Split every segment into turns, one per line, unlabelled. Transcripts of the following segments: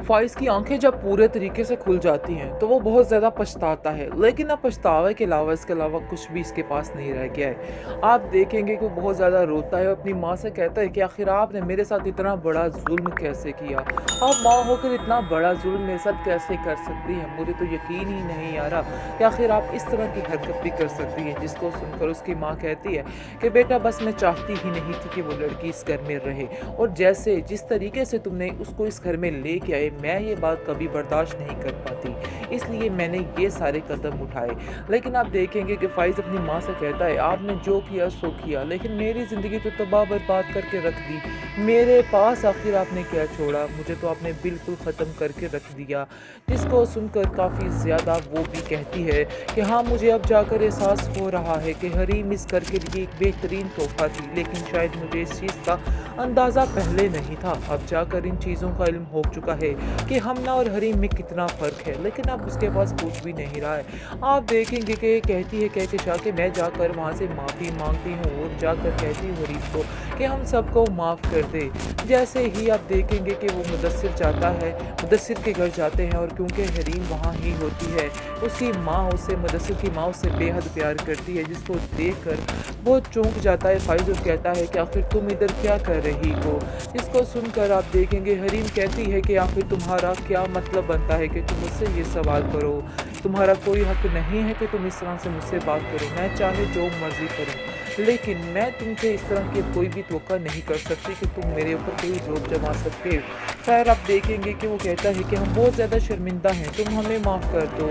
फ़ाइज़ की आँखें जब पूरे तरीके से खुल जाती हैं, तो वो बहुत ज़्यादा पछताता है, लेकिन अब पछतावे के अलावा इसके अलावा कुछ भी इसके पास नहीं रह गया है। आप देखेंगे कि वो बहुत ज़्यादा रोता है और अपनी माँ से कहता है कि आखिर आपने मेरे साथ इतना बड़ा ज़ुल्म कैसे किया? आप माँ होकर इतना बड़ा ज़ुल्म मेरे साथ कैसे कर सकती हैं? मुझे तो यकीन ही नहीं आ रहा कि आखिर आप इस तरह की हरकत भी कर सकती हैं। जिसको सुनकर उसकी माँ कहती है कि बेटा बस मैं चाहती ही नहीं थी कि वो लड़की इस घर में रहे, और जैसे जिस तरीके से तुमने उसको इस घर में लेके आए, मैं ये बात कभी बर्दाश्त नहीं कर पाती, इसलिए मैंने ये सारे कदम उठाए। लेकिन आप देखेंगे कि फ़ाइज़ अपनी माँ से कहता है, आपने जो किया सो किया, लेकिन मेरी ज़िंदगी तो तबाह बर्बाद करके रख दी। मेरे पास आखिर आपने क्या छोड़ा? मुझे तो आपने बिल्कुल ख़त्म करके रख दिया। जिसको सुनकर काफ़ी ज़्यादा वो भी कहती है कि हाँ, मुझे अब जाकर एहसास हो रहा है कि हरीम इस घर के लिए एक बेहतरीन तोहफ़ा थी, लेकिन शायद मुझे इस चीज़ का अंदाज़ा पहले नहीं था। अब जाकर इन चीज़ों का इल्म हो चुका है कि हमना और हरीम में कितना फ़र्क है, लेकिन अब उसके पास कुछ भी नहीं रहा है। आप देखेंगे कि कहती है कहकशा कि मैं जाकर वहाँ से माफ़ी माँगती हूँ और जाकर कहती हूँ हरीम को कि हम सबको माफ़ कर दे। जैसे ही आप देखेंगे कि वो मुदस्सिर जाता है, मुदस्सिर के घर जाते हैं, और क्योंकि हरीम वहाँ ही होती है, उसकी माँ उससे मुदस्सिर की माँ उससे बेहद प्यार करती है, जिसको देखकर वो चौंक जाता है फ़ाइज़ और कहता है कि आखिर तुम इधर क्या कर रही हो? जिसको सुनकर आप देखेंगे हरीम कहती है कि आखिर तुम्हारा क्या मतलब बनता है कि तुम मुझसे ये सवाल करो? तुम्हारा कोई हक़ नहीं है कि तुम इस तरह से मुझसे बात करो, मैं चाहे जो मर्ज़ी करूँ, लेकिन मैं तुमसे इस तरह की कोई भी तवक्को नहीं कर सकती कि तुम मेरे ऊपर कोई ज़ोर जमा सकते हो। ख़ैर आप देखेंगे कि वो कहता है कि हम बहुत ज़्यादा शर्मिंदा हैं, तुम हमें माफ़ कर दो।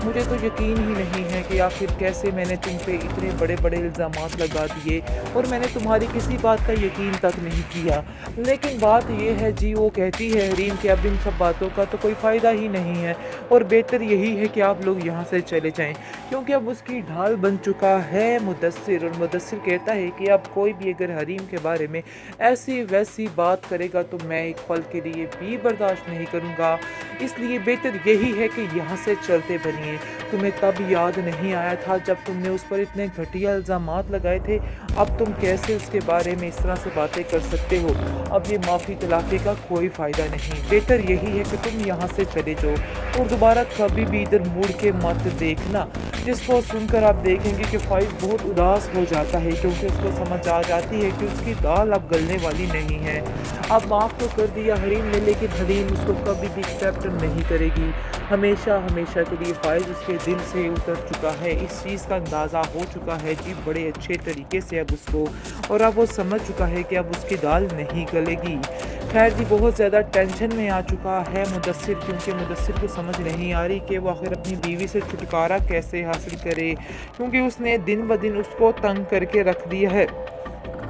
मुझे तो यकीन ही नहीं है कि आखिर कैसे मैंने तुम पे इतने बड़े-बड़े इल्ज़ामात लगा दिए और मैंने तुम्हारी किसी बात का यकीन तक नहीं किया। लेकिन बात ये है जी, वो कहती है हरीम कि अब इन सब बातों का तो कोई फ़ायदा ही नहीं है और बेहतर यही है कि आप लोग यहाँ से चले जाएँ, क्योंकि अब उसकी ढाल बन चुका है मुदस्सिर, और मुदस्सिर कहता है कि अब कोई भी अगर हरीम के बारे में ऐसी-वैसी बात करेगा तो मैं एक पल के लिए भी बर्दाश्त नहीं करूँगा। इसलिए बेहतर यही है कि यहाँ से चलते बनिए। तुम्हें तब याद नहीं आया था जब तुमने उस पर इतने घटिया इल्ज़ामात लगाए थे, अब तुम कैसे उसके बारे में इस तरह से बातें कर सकते हो? अब ये माफ़ी तलाफ़ी का कोई फ़ायदा नहीं। बेहतर यही है कि तुम यहाँ से चले जाओ और दोबारा कभी भी इधर मुड़ के मत देखना। जिसको सुनकर आप देखेंगे कि फ़ाइज़ बहुत उदास हो जाता है, क्योंकि उसको समझ आ जाती है कि उसकी दाल अब गलने वाली नहीं है। अब माफ़ तो कर दिया हरीम ने, लेकिन हरीम उसको कभी भी एक्सेप्ट नहीं करेगी। हमेशा के लिए फ़ाइज़ उसके दिल से उतर चुका है। इस चीज़ का अंदाज़ा हो चुका है जी बड़े अच्छे तरीके से अब उसको, और अब वो समझ चुका है कि अब उसकी दाल नहीं गलेगी। ख़ैर जी, बहुत ज़्यादा टेंशन में आ चुका है मुदस्सिर, क्योंकि मुदस्सिर को समझ नहीं आ रही कि वो आखिर अपनी बीवी से छुटकारा कैसे हासिल करे, क्योंकि उसने दिन ब दिन उसको तंग करके रख दिया है।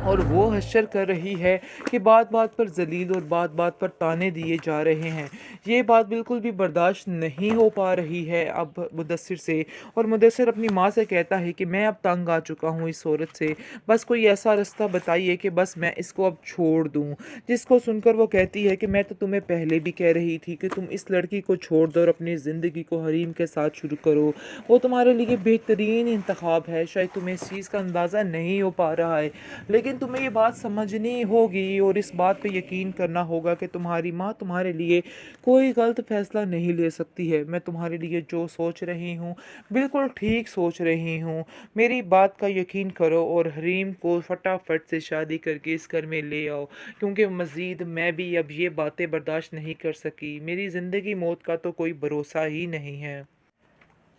और वो हश्र कर रही है कि बात-बात पर ज़लील और बात-बात पर ताने दिए जा रहे हैं। ये बात बिल्कुल भी बर्दाश्त नहीं हो पा रही है अब मुदस्सिर से, और मुदस्सिर अपनी माँ से कहता है कि मैं अब तंग आ चुका हूँ इस औरत से, बस कोई ऐसा रास्ता बताइए कि बस मैं इसको अब छोड़ दूँ। जिसको सुनकर वो कहती है कि मैं तो तुम्हें पहले भी कह रही थी कि तुम इस लड़की को छोड़ दो और अपनी ज़िंदगी को हरीम के साथ शुरू करो। वो तुम्हारे लिए बेहतरीन इंतख़ाब है, शायद तुम्हें इस चीज़ का अंदाज़ा नहीं हो पा रहा है, लेकिन तुम्हें ये बात समझनी होगी और इस बात पे यकीन करना होगा कि तुम्हारी माँ तुम्हारे लिए कोई गलत फ़ैसला नहीं ले सकती है। मैं तुम्हारे लिए जो सोच रही हूँ, बिल्कुल ठीक सोच रही हूँ। मेरी बात का यकीन करो और हरीम को फटाफट से शादी करके इस घर में ले आओ, क्योंकि मज़ीद मैं भी अब ये बातें बर्दाश्त नहीं कर सकी। मेरी ज़िंदगी मौत का तो कोई भरोसा ही नहीं है।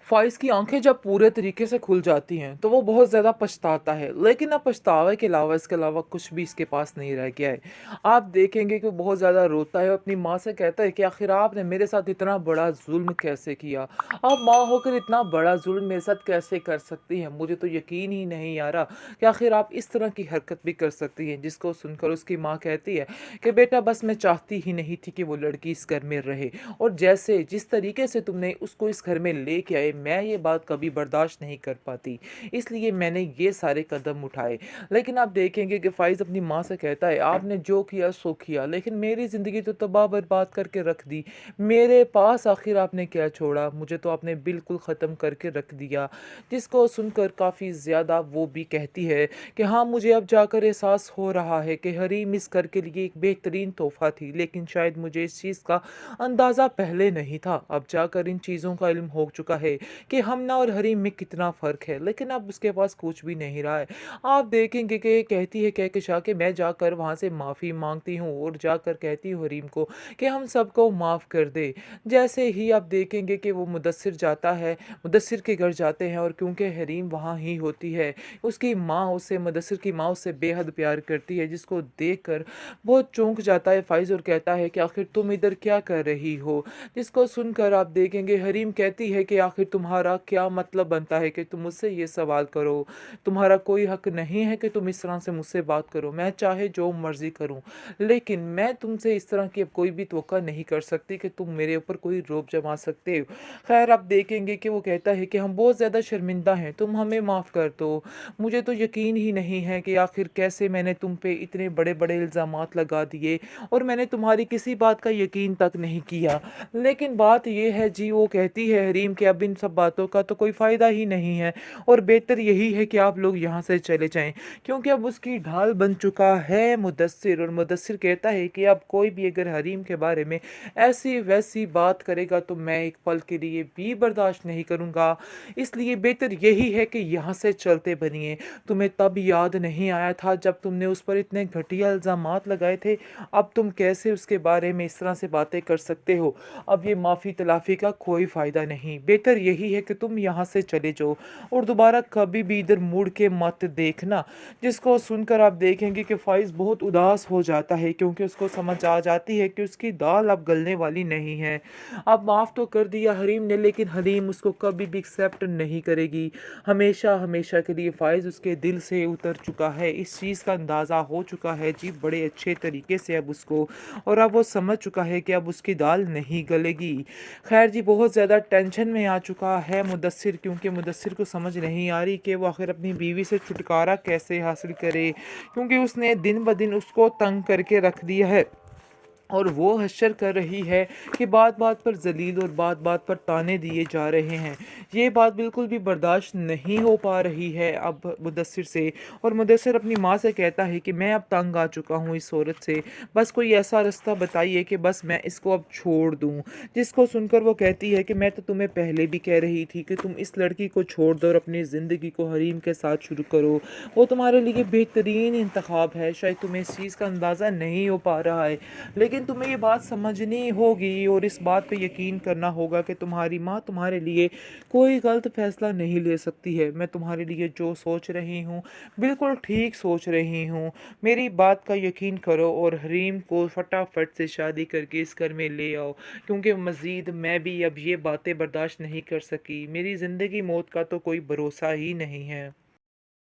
फ़ाइज़ की आँखें जब पूरे तरीके से खुल जाती हैं, तो वो बहुत ज़्यादा पछताता है, लेकिन अब पछतावे के अलावा इसके अलावा कुछ भी इसके पास नहीं रह गया है। आप देखेंगे कि वो बहुत ज़्यादा रोता है और अपनी माँ से कहता है कि आखिर आपने मेरे साथ इतना बड़ा ज़ुल्म कैसे किया? आप माँ होकर इतना बड़ा ज़ुल्म मेरे साथ कैसे कर सकती हैं? मुझे तो यकीन ही नहीं आ रहा कि आखिर आप इस तरह की हरकत भी कर सकती हैं। जिसको सुनकर उसकी माँ कहती है कि बेटा बस मैं चाहती ही नहीं थी कि वो लड़की इस घर में रहे, और जैसे जिस तरीके से तुमने उसको इस घर में लेके आए, मैं ये बात कभी बर्दाश्त नहीं कर पाती, इसलिए मैंने ये सारे कदम उठाए। लेकिन आप देखेंगे कि फ़ाइज़ अपनी माँ से कहता है, आपने जो किया सो किया, लेकिन मेरी ज़िंदगी तो तबाह बर्बाद करके रख दी। मेरे पास आखिर आपने क्या छोड़ा? मुझे तो आपने बिल्कुल ख़त्म करके रख दिया। जिसको सुनकर काफ़ी ज़्यादा वो भी कहती है कि हाँ, मुझे अब जाकर एहसास हो रहा है कि हरीम इस घर के लिए एक बेहतरीन तोहफ़ा थी, लेकिन शायद मुझे इस चीज़ का अंदाज़ा पहले नहीं था। अब जाकर इन चीज़ों का इल्म हो चुका है कि हमना और हरीम में कितना फ़र्क है, लेकिन अब उसके पास कुछ भी नहीं रहा है। आप देखेंगे कि कहती है कहकशा कि मैं जाकर वहाँ से माफ़ी माँगती हूँ और जाकर कहती हूँ हरीम को कि हम सबको माफ़ कर दे। जैसे ही आप देखेंगे कि वो मुदस्सिर जाता है, मुदस्सिर के घर जाते हैं और क्योंकि हरीम वहाँ ही होती है, उसकी माँ उससे मुदस्सिर की माँ उससे बेहद प्यार करती है, जिसको देखकर बहुत चौंक जाता है फ़ाइज़ और कहता है कि आखिर तुम इधर क्या कर रही हो? जिसको सुनकर आप देखेंगे हरीम कहती है कि आखिर तुम्हारा क्या मतलब बनता है कि तुम मुझसे ये सवाल करो? तुम्हारा कोई हक नहीं है कि तुम इस तरह से मुझसे बात करो। मैं चाहे जो मर्ज़ी करूँ, लेकिन मैं तुमसे इस तरह की अब कोई भी तवक्को नहीं कर सकती कि तुम मेरे ऊपर कोई रौब जमा सकते हो। ख़ैर आप देखेंगे कि वो कहता है कि हम बहुत ज़्यादा शर्मिंदा हैं, तुम हमें माफ़ कर दो। मुझे तो यकीन ही नहीं है कि आखिर कैसे मैंने तुम पे इतने बड़े-बड़े इल्ज़ामात लगा दिए और मैंने तुम्हारी किसी बात का यकीन तक नहीं किया। लेकिन बात ये है जी, वो कहती है हरीम कि अब इन सब बातों का तो कोई फ़ायदा ही नहीं है और बेहतर यही है कि आप लोग यहाँ से चले जाएँ, क्योंकि अब उसकी ढाल बन चुका है मुदस्सिर। और मुदस्सिर कहता है कि अब कोई भी अगर हरीम के बारे में ऐसी-वैसी बात करेगा तो मैं एक पल के लिए भी बर्दाश्त नहीं करूँगा। इसलिए बेहतर यही है कि यहाँ से चलते बनिए। तुम्हें तब याद नहीं आया था जब तुमने उस पर इतने घटिया इल्ज़ामात लगाए थे, अब तुम कैसे उसके बारे में इस तरह से बातें कर सकते हो? अब ये माफ़ी-तलाफ़ी का कोई फ़ायदा नहीं। बेहतर यही है कि तुम यहाँ से चले जाओ और दोबारा कभी भी इधर मुड़ के मत देखना। जिसको सुनकर आप देखेंगे कि फ़ाइज़ बहुत उदास हो जाता है, क्योंकि उसको समझ आ जाती है कि उसकी दाल अब गलने वाली नहीं है। अब माफ़ तो कर दिया हरीम ने, लेकिन हरीम उसको कभी भी एक्सेप्ट नहीं करेगी। हमेशा के लिए फ़ाइज़ उसके दिल से उतर चुका है। इस चीज़ का अंदाज़ा हो चुका है जी बड़े अच्छे तरीके से अब उसको, और अब वो समझ चुका है कि अब उसकी दाल नहीं गलेगी। ख़ैर जी, बहुत ज़्यादा टेंशन में आ चुका है मुदस्सिर, क्योंकि मुदस्सिर को समझ नहीं आ रही कि वो आखिर अपनी बीवी से छुटकारा कैसे हासिल करे, क्योंकि उसने दिन ब दिन उसको तंग करके रख दिया है। और वो हश्र कर रही है कि बात-बात पर ज़लील और बात-बात पर ताने दिए जा रहे हैं। ये बात बिल्कुल भी बर्दाश्त नहीं हो पा रही है अब मुदस्सिर से, और मुदस्सिर अपनी माँ से कहता है कि मैं अब तंग आ चुका हूँ इस औरत से, बस कोई ऐसा रास्ता बताइए कि बस मैं इसको अब छोड़ दूँ। जिसको सुनकर वो कहती है कि मैं तो तुम्हें पहले भी कह रही थी कि तुम इस लड़की को छोड़ दो और अपनी ज़िंदगी को हरीम के साथ शुरू करो। वो तुम्हारे लिए बेहतरीन इंतख़ाब है, शायद तुम्हें इस चीज़ का अंदाज़ा नहीं हो पा रहा है। लेकिन तुम्हें ये बात समझनी होगी और इस बात पे यकीन करना होगा कि तुम्हारी माँ तुम्हारे लिए कोई गलत फ़ैसला नहीं ले सकती है। मैं तुम्हारे लिए जो सोच रही हूँ, बिल्कुल ठीक सोच रही हूँ। मेरी बात का यकीन करो और हरीम को फटाफट से शादी करके इस घर में ले आओ, क्योंकि मज़ीद मैं भी अब ये बातें बर्दाश्त नहीं कर सकी। मेरी ज़िंदगी मौत का तो कोई भरोसा ही नहीं है।